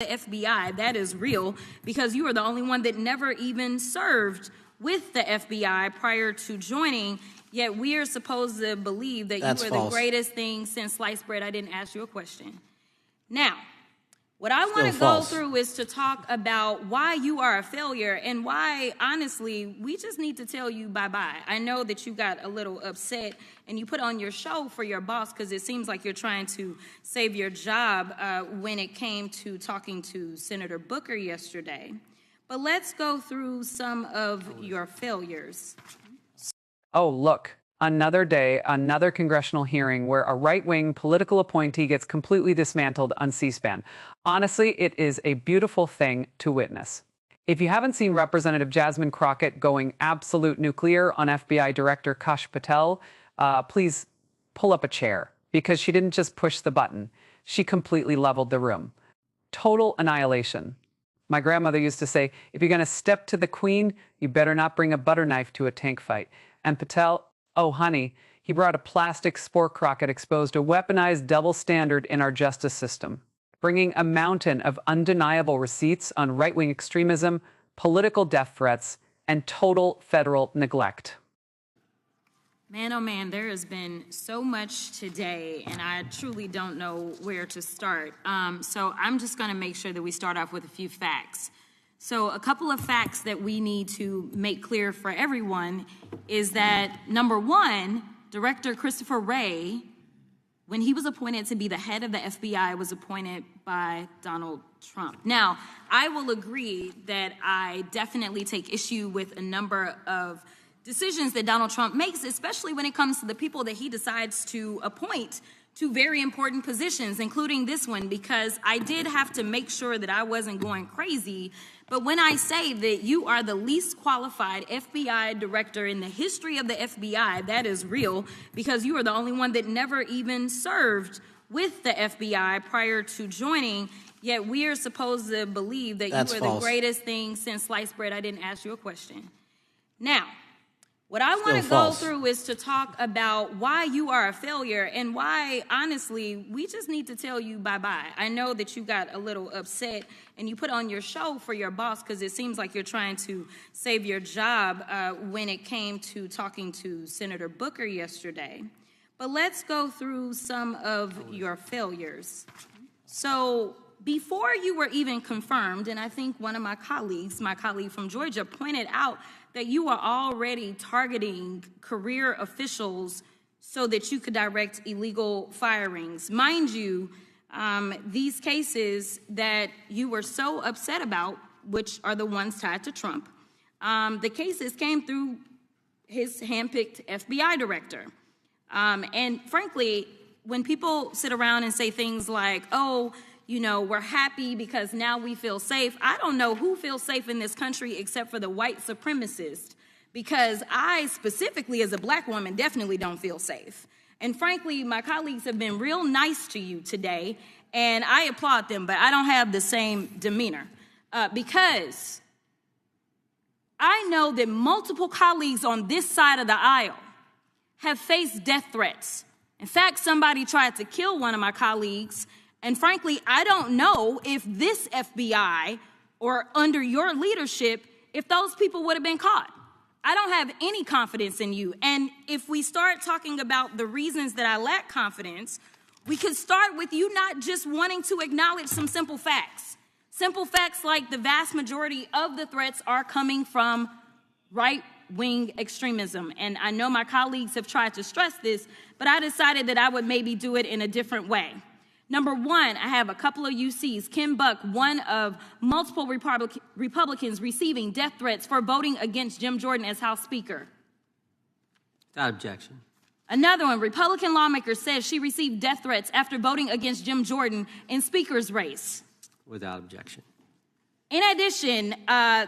the FBI, that is real, because you are the only one that never even served with the FBI prior to joining, yet we are supposed to believe that you are the greatest thing since sliced bread. I didn't ask you a question. Now, what I want to go through is to talk about why you are a failure and why, honestly, we just need to tell you bye-bye. I know that you got a little upset and you put on your show for your boss because it seems like you're trying to save your job when it came to talking to Senator Booker yesterday. But let's go through some of your failures. Oh, look. Another day, another congressional hearing where a right-wing political appointee gets completely dismantled on C-SPAN. Honestly, it is a beautiful thing to witness. If you haven't seen Representative Jasmine Crockett going absolute nuclear on FBI Director Kash Patel, please pull up a chair, because she didn't just push the button. She completely leveled the room. Total annihilation. My grandmother used to say, if you're going to step to the queen, you better not bring a butter knife to a tank fight. And Patel, oh, honey, he brought a plastic sport Crockett exposed a weaponized double standard in our justice system, bringing a mountain of undeniable receipts on right-wing extremism, political death threats, and total federal neglect. Man, oh man, there has been so much today, and I truly don't know where to start. So I'm just going to make sure that we start off with a few facts. So a couple of facts that we need to make clear for everyone is that, number one, Director Christopher Wray, when he was appointed to be the head of the FBI, was appointed by Donald Trump. Now, I will agree that I definitely take issue with a number of decisions that Donald Trump makes, especially when it comes to the people that he decides to appoint to very important positions, including this one, because I did have to make sure that I wasn't going crazy. But when I say that you are the least qualified FBI director in the history of the FBI, that is real, because you are the only one that never even served with the FBI prior to joining, yet we are supposed to believe that you are the greatest thing since sliced bread. I didn't ask you a question. Now, what I want to go through is to talk about why you are a failure and why, honestly, we just need to tell you bye-bye. I know that you got a little upset and you put on your show for your boss because it seems like you're trying to save your job when it came to talking to Senator Booker yesterday. But let's go through some of your failures. So before you were even confirmed, and I think one of my colleague from Georgia, pointed out that you are already targeting career officials so that you could direct illegal firings. Mind you, these cases that you were so upset about, which are the ones tied to Trump, the cases came through his handpicked FBI director. And frankly, when people sit around and say things like, oh, you know, we're happy because now we feel safe. I don't know who feels safe in this country except for the white supremacists, because I specifically as a black woman definitely don't feel safe. And frankly, my colleagues have been real nice to you today, and I applaud them, but I don't have the same demeanor because I know that multiple colleagues on this side of the aisle have faced death threats. In fact, somebody tried to kill one of my colleagues. And frankly, I don't know if this FBI or under your leadership, if those people would have been caught. I don't have any confidence in you. And if we start talking about the reasons that I lack confidence, we could start with you not just wanting to acknowledge some simple facts. Simple facts like the vast majority of the threats are coming from right-wing extremism. And I know my colleagues have tried to stress this, but I decided that I would maybe do it in a different way. Number one, I have a couple of UCs. Kim Buck, one of multiple Republicans receiving death threats for voting against Jim Jordan as House Speaker. Without objection. Another one, Republican lawmaker says she received death threats after voting against Jim Jordan in Speaker's race. Without objection. In addition,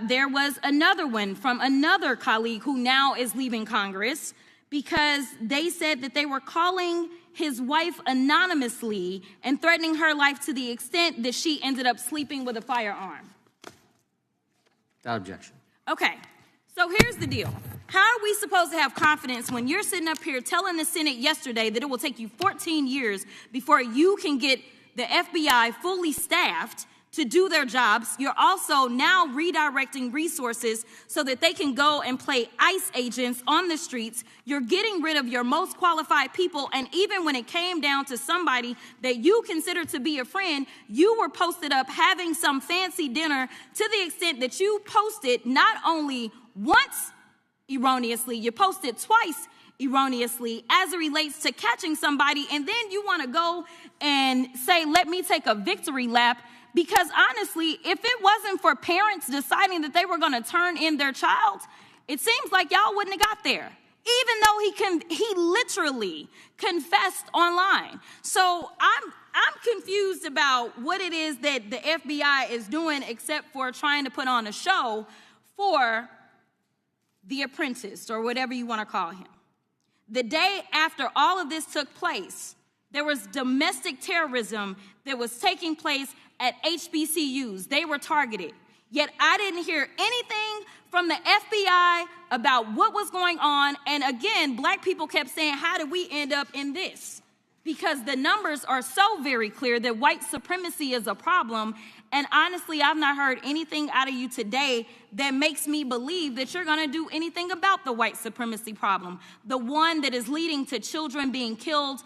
there was another one from another colleague who now is leaving Congress because they said that they were calling his wife anonymously and threatening her life to the extent that she ended up sleeping with a firearm. Without objection. Okay, so here's the deal. How are we supposed to have confidence when you're sitting up here telling the Senate yesterday that it will take you 14 years before you can get the FBI fully staffed to do their jobs. You're also now redirecting resources so that they can go and play ICE agents on the streets. You're getting rid of your most qualified people. And even when it came down to somebody that you consider to be a friend, you were posted up having some fancy dinner to the extent that you posted not only once erroneously, you posted twice erroneously as it relates to catching somebody. And then you want to go and say, let me take a victory lap. Because honestly, if it wasn't for parents deciding that they were going to turn in their child, it seems like y'all wouldn't have got there, even though he literally confessed online. So I'm confused about what it is that the FBI is doing except for trying to put on a show for the apprentice or whatever you want to call him. The day after all of this took place, there was domestic terrorism that was taking place at HBCUs. They were targeted. Yet I didn't hear anything from the FBI about what was going on. And again, black people kept saying, how did we end up in this? Because the numbers are so very clear that white supremacy is a problem. And honestly, I've not heard anything out of you today that makes me believe that you're going to do anything about the white supremacy problem. The one that is leading to children being killed,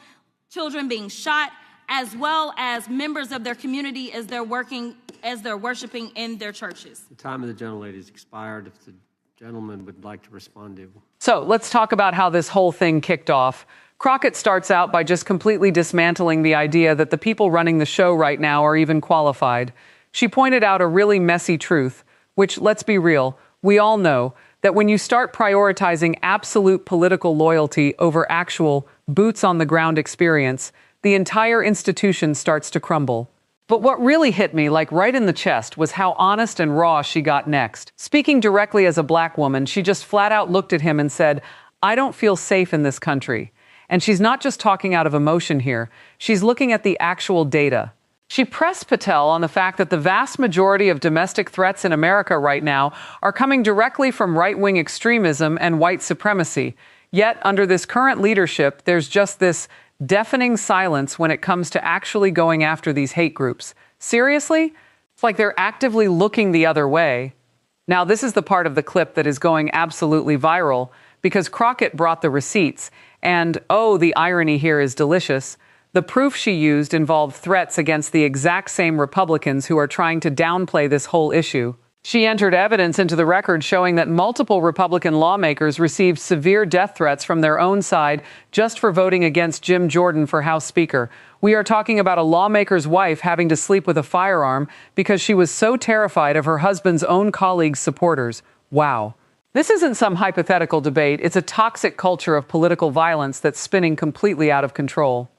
children being shot, as well as members of their community as they're worshiping in their churches. The time of the gentlelady has expired. If the gentleman would like to respond to. So let's talk about how this whole thing kicked off. Crockett starts out by just completely dismantling the idea that the people running the show right now are even qualified. She pointed out a really messy truth, which, let's be real, we all know, that when you start prioritizing absolute political loyalty over actual boots-on-the-ground experience, the entire institution starts to crumble. But what really hit me, like right in the chest, was how honest and raw she got next. Speaking directly as a black woman, she just flat out looked at him and said, I don't feel safe in this country. And she's not just talking out of emotion here. She's looking at the actual data. She pressed Patel on the fact that the vast majority of domestic threats in America right now are coming directly from right-wing extremism and white supremacy. Yet, under this current leadership, there's just this deafening silence when it comes to actually going after these hate groups. Seriously? It's like they're actively looking the other way. Now, this is the part of the clip that is going absolutely viral because Crockett brought the receipts. And, oh, the irony here is delicious. The proof she used involved threats against the exact same Republicans who are trying to downplay this whole issue. She entered evidence into the record showing that multiple Republican lawmakers received severe death threats from their own side just for voting against Jim Jordan for House Speaker. We are talking about a lawmaker's wife having to sleep with a firearm because she was so terrified of her husband's own colleagues' supporters. Wow. This isn't some hypothetical debate. It's a toxic culture of political violence that's spinning completely out of control.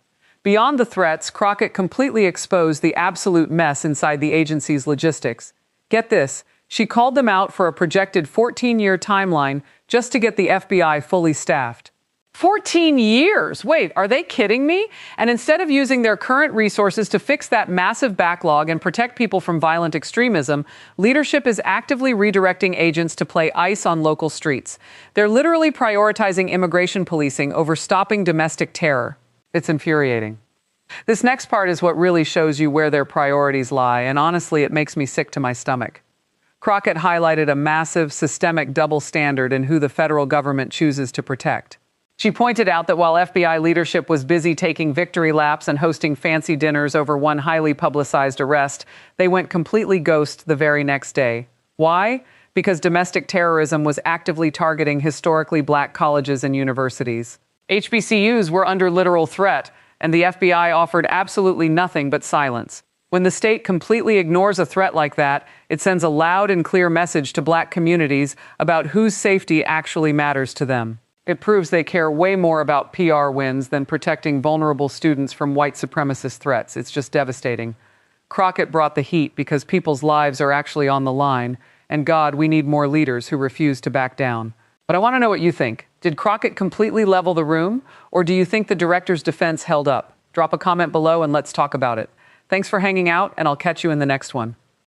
Beyond the threats, Crockett completely exposed the absolute mess inside the agency's logistics. Get this. She called them out for a projected 14-year timeline just to get the FBI fully staffed. 14 years! Wait, are they kidding me? And instead of using their current resources to fix that massive backlog and protect people from violent extremism, leadership is actively redirecting agents to play ICE on local streets. They're literally prioritizing immigration policing over stopping domestic terror. It's infuriating. This next part is what really shows you where their priorities lie, and honestly, it makes me sick to my stomach. Crockett highlighted a massive, systemic double standard in who the federal government chooses to protect. She pointed out that while FBI leadership was busy taking victory laps and hosting fancy dinners over one highly publicized arrest, they went completely ghost the very next day. Why? Because domestic terrorism was actively targeting historically black colleges and universities. HBCUs were under literal threat, and the FBI offered absolutely nothing but silence. When the state completely ignores a threat like that, it sends a loud and clear message to black communities about whose safety actually matters to them. It proves they care way more about PR wins than protecting vulnerable students from white supremacist threats. It's just devastating. Crockett brought the heat because people's lives are actually on the line, and God, we need more leaders who refuse to back down. But I want to know what you think. Did Crockett completely level the room, or do you think the director's defense held up? Drop a comment below and let's talk about it. Thanks for hanging out, and I'll catch you in the next one.